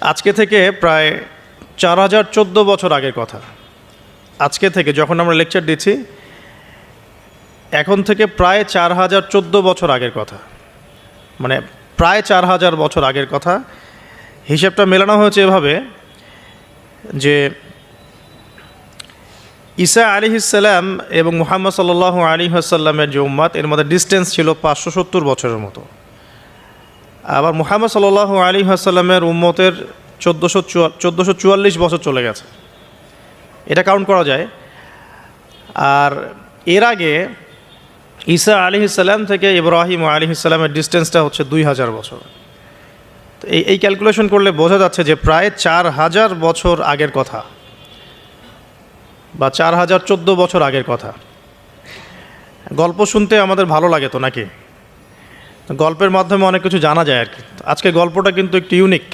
আজকে থেকে প্রায় 4014 বছর আগের কথা। আজকে থেকে যখন আমরা লেকচার দিচ্ছি, এখন থেকে প্রায় 4014 বছর আগের কথা, মানে প্রায় 4000 বছর আগের কথা। হিসেবটা মেলানো হয়েছে এভাবে যে ঈসা আলাইহিসসালাম এবং মুহাম্মদ সাল্লাল্লাহু আলাইহি ওয়াসাল্লামের যে উম্মত, এর মধ্যে ডিস্টেন্স ছিল 570 বছরের মতো। আবার মুহাম্মদ সাল্লাল্লাহু আলাইহি ওয়াসাল্লামের উম্মতের 1444 বছর চলে গেছে, এটা কাউন্ট করা যায়। আর এর আগে ঈসা আলাইহিসসালাম থেকে ইব্রাহিম আলাইহিসসালামের ডিস্টেন্সটা হচ্ছে 2000 বছর। তো এই ক্যালকুলেশন করলে বোঝা যাচ্ছে যে প্রায় 4000 বছর আগের কথা, বা 4014 বছর আগের কথা। গল্প শুনতে আমাদের ভালো লাগে তো নাকি? গল্পের মাধ্যমে অনেক কিছু জানা যায় আর কি। আজকে গল্পটা কিন্তু একটু ইউনিক।